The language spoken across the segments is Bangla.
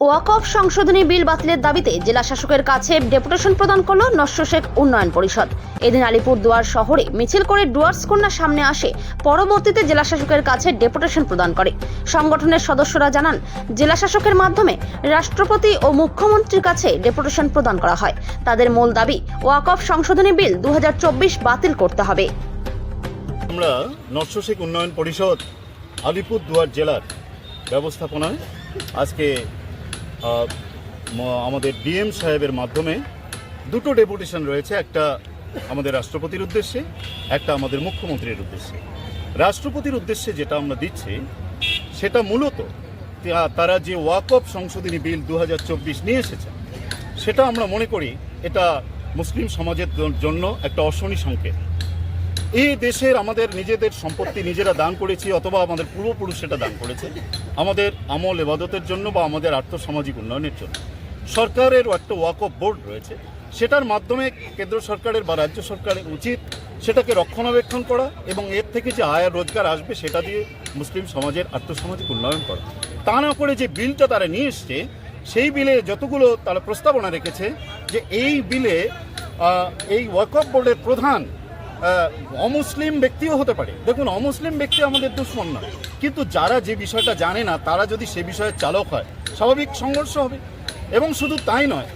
ওয়াকফ সংশোধনী বিল বাতিলের দাবিতে জেলা শাসকের কাছে ডেপুটেশন প্রদান করল নস্য শেখ উন্নয়ন পরিষদ। এদিন আলিপুরদুয়ার শহরে মিছিল করে ডুয়ার্স কন্যার সামনে আসে, পরবর্তীতে জেলা শাসকের কাছে ডেপুটেশন প্রদান করে। সংগঠনের সদস্যরা জানান, জেলা শাসকের মাধ্যমে রাষ্ট্রপতি ও মুখ্যমন্ত্রীর কাছে ডেপুটেশন প্রদান করা হয়। তাদের মূল দাবি, ওয়াকফ সংশোধনী বিল 2024 বাতিল করতে হবে। আমরা নস্য শেখ উন্নয়ন পরিষদ আলিপুরদুয়ার জেলার ব্যবস্থাপনায় আজকে আমাদের ডিএম সাহেবের মাধ্যমে দুটো ডেপুটেশন রয়েছে, একটা আমাদের রাষ্ট্রপতির উদ্দেশ্যে, একটা আমাদের মুখ্যমন্ত্রীর উদ্দেশ্যে। রাষ্ট্রপতির উদ্দেশ্যে যেটা আমরা দিচ্ছি সেটা মূলত তারা যে ওয়াকফ সংশোধনী বিল 2024 নিয়ে এসেছে, সেটা আমরা মনে করি এটা মুসলিম সমাজের জন্য একটা অশনি সংকেত। এই দেশের আমাদের নিজেদের সম্পত্তি নিজেরা দান করেছি, অথবা আমাদের পূর্বপুরুষ সেটা দান করেছে আমাদের আমল ইবাদতের জন্য বা আমাদের আর্থসামাজিক উন্নয়নের জন্য। সরকারের একটা ওয়াকফ বোর্ড রয়েছে, সেটার মাধ্যমে কেন্দ্র সরকারের বা রাজ্য সরকারের উচিত সেটাকে রক্ষণাবেক্ষণ করা এবং এর থেকে যে আয় রোজগার আসবে সেটা দিয়ে মুসলিম সমাজের আর্থসামাজিক উন্নয়ন করা। তা না করে যে বিলটা তারা নিয়ে এসছে, সেই বিলে যতগুলো তারা প্রস্তাবনা রেখেছে যে এই বিলে এই ওয়াকফ বোর্ডের প্রধান অমুসলিম ব্যক্তিও হতে পারে। দেখুন, অমুসলিম ব্যক্তি আমাদের দুশ্মন নয়, কিন্তু যারা যে বিষয়টা জানে না তারা যদি সে বিষয়ে চালক হয়, স্বাভাবিক সংঘর্ষ হবে। এবং শুধু তাই নয়,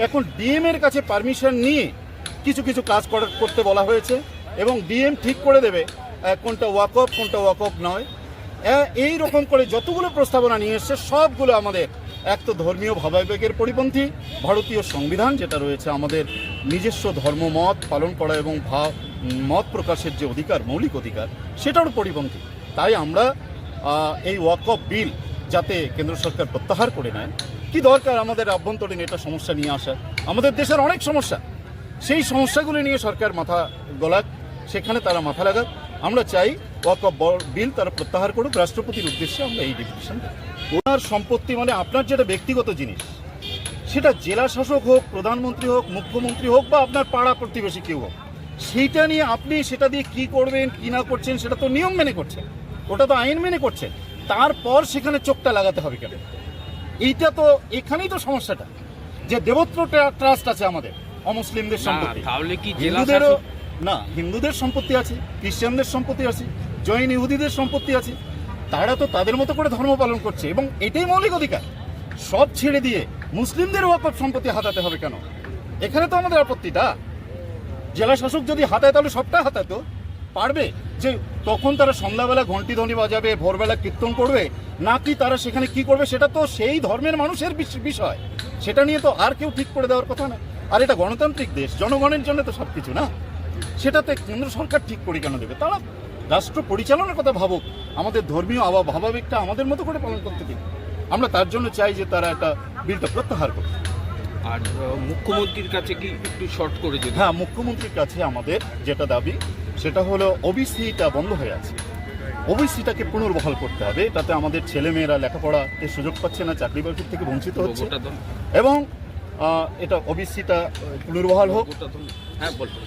এখন ডিএম এর কাছে পারমিশন নিয়ে কিছু কিছু কাজ করতে বলা হয়েছে এবং ডিএম ঠিক করে দেবে কোনটা ওয়াকফ কোনটা ওয়াকফ নয়। এই রকম করে যতগুলো প্রস্তাবনা নিয়ে এসছে সবগুলো আমাদের এক তো ধর্মীয় ভাবাবেগের পরিপন্থী, ভারতীয় সংবিধান যেটা রয়েছে আমাদের নিজস্ব ধর্মমত পালন করা এবং মত প্রকাশের যে অধিকার, মৌলিক অধিকার, সেটারও পরিপন্থী। তাই আমরা এই ওয়াকফ বিল যাতে কেন্দ্র সরকার প্রত্যাহার করে নেয়। কি দরকার আমাদের আভ্যন্তরীণ এটা সমস্যা নিয়ে আসা? আমাদের দেশের অনেক সমস্যা, সেই সমস্যাগুলো নিয়ে সরকার মাথা গলাক, সেখানে তারা মাথা লাগাক। আমরা চাই ওয়াকফ বিল তারা প্রত্যাহার করুক। রাষ্ট্রপতির উদ্দেশ্যে আমরা এই ডেপুটেশন। ওনার সম্পত্তি মানে আপনার যেটা ব্যক্তিগত জিনিস, সেটা জেলা শাসক হোক, প্রধানমন্ত্রী হোক, মুখ্যমন্ত্রী হোক বা আপনার পাড়া প্রতিবেশী কেউ হোক, সেইটা নিয়ে আপনি সেটা দিয়ে কি করবেন কি না করছেন সেটা তো নিয়ম মেনে করছেন, ওটা তো আইন মেনে করছেন। তারপর সেখানে চোখটা লাগাতে হবে কেন? এইটা তো এখানেই তো সমস্যাটা, যে দেবত্র ট্রাস্ট আছে আমাদের অমুসলিমদের সম্পত্তি, তাহলে কি হিন্দুদেরও না, হিন্দুদের সম্পত্তি আছে, খ্রিস্টানদের সম্পত্তি আছে, জৈন ইহুদিদের সম্পত্তি আছে। তারা তো তাদের মতো করে ধর্ম পালন করছে এবং এটাই মৌলিক অধিকার। সব ছেড়ে দিয়ে মুসলিমদের ওয়াকফ সম্পত্তি হাতাতে হবে কেন? এখানে তো আমাদের আপত্তিটা। জেলা শাসক যদি হাতায় তাহলে সবটা হাতাতো পারবে, যে তখন তারা সন্ধ্যাবেলা ঘন্টি ধ্বনি বাজাবে, ভোরবেলা কীর্তন করবে, নাকি তারা সেখানে কি করবে সেটা তো সেই ধর্মের মানুষের বিষয়। সেটা নিয়ে তো আর কেউ ঠিক করে দেওয়ার কথা না। আর এটা গণতান্ত্রিক দেশ, জনগণের জন্য তো সবকিছু না। সেটাতে কেন্দ্র সরকার ঠিক করে কেন দেবে? তারা রাষ্ট্র পরিচালনার কথা ভাবুক, আমাদের ধর্মীয় ভাবাবেগটা আমাদের মতো করে পালন করতে দিন। আমরা তার জন্য চাই যে তারা একটা বিলটা প্রত্যাহার করুক। আর মুখ্যমন্ত্রীর কাছে কি একটু শর্ট করে দিন? হ্যাঁ, মুখ্যমন্ত্রীর কাছে আমাদের যেটা দাবি সেটা হলো ওবিসিটা বন্ধ হয়ে আছে, ওবিসিটাকে পুনর্বহাল করতে হবে। তাতে আমাদের ছেলেমেয়েরা লেখাপড়াতে সুযোগ পাচ্ছে না, চাকরি বাকরির থেকে বঞ্চিত হচ্ছে, এবং এটা ওবিসিটা পুনর্বহাল হোক। হ্যাঁ, বলুন।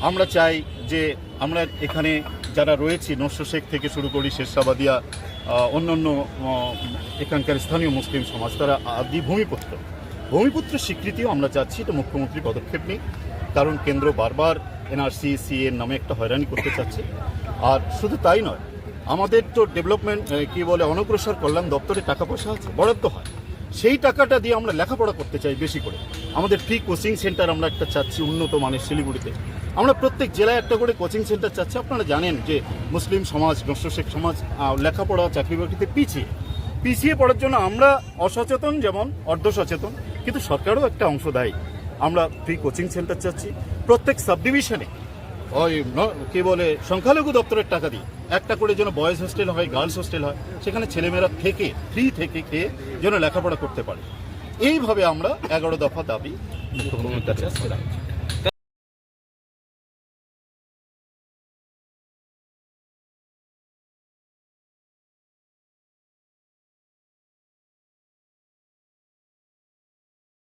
আমরা চাই যে আমরা এখানে যারা রয়েছি, নস্য শেখ থেকে শুরু করি, শেরশাবাদিয়া, অন্যান্য এখানকার স্থানীয় মুসলিম সমাজ, তারা আদি ভূমিপুত্রের স্বীকৃতিও আমরা চাচ্ছি। এটা মুখ্যমন্ত্রী পদক্ষেপ নিই, কারণ কেন্দ্র বারবার এনআরসি সিএ নামে একটা হয়রানি করতে চাচ্ছে। আর শুধু তাই নয়, আমাদের তো ডেভেলপমেন্ট কি বলে অনগ্রসর কল্যাণ দপ্তরে টাকা পয়সা আছে, বরাদ্দ হয়, সেই টাকাটা দিয়ে আমরা লেখাপড়া করতে চাই বেশি করে। আমাদের ফ্রি কোচিং সেন্টার আমরা একটা চাচ্ছি উন্নত মানের শিলিগুড়িতে। আমরা প্রত্যেক জেলায় একটা করে কোচিং সেন্টার চাচ্ছি। আপনারা জানেন যে মুসলিম সমাজ, নস্য শেখ সমাজ লেখাপড়া চাকরি বাকরিতে পিছিয়ে পড়ার জন্য আমরা অসচেতন, যেমন অর্ধ সচেতন, কিন্তু সরকারও একটা অংশ দায়ী। আমরা ফ্রি কোচিং সেন্টার চাচ্ছি প্রত্যেক সাব ডিভিশনে। ওই কি বলে সংখ্যালঘু দপ্তরের টাকা দিয়ে একটা করে যেন বয়েজ হোস্টেল হয়, গার্লস হোস্টেল হয়, সেখানে ছেলেমেয়েরা ফ্রি থেকে খেয়ে যেন লেখাপড়া করতে পারে। এইভাবে আমরা 11 দফা দাবি মুখ্যমন্ত্রীর কাছে আসতে রাখছি।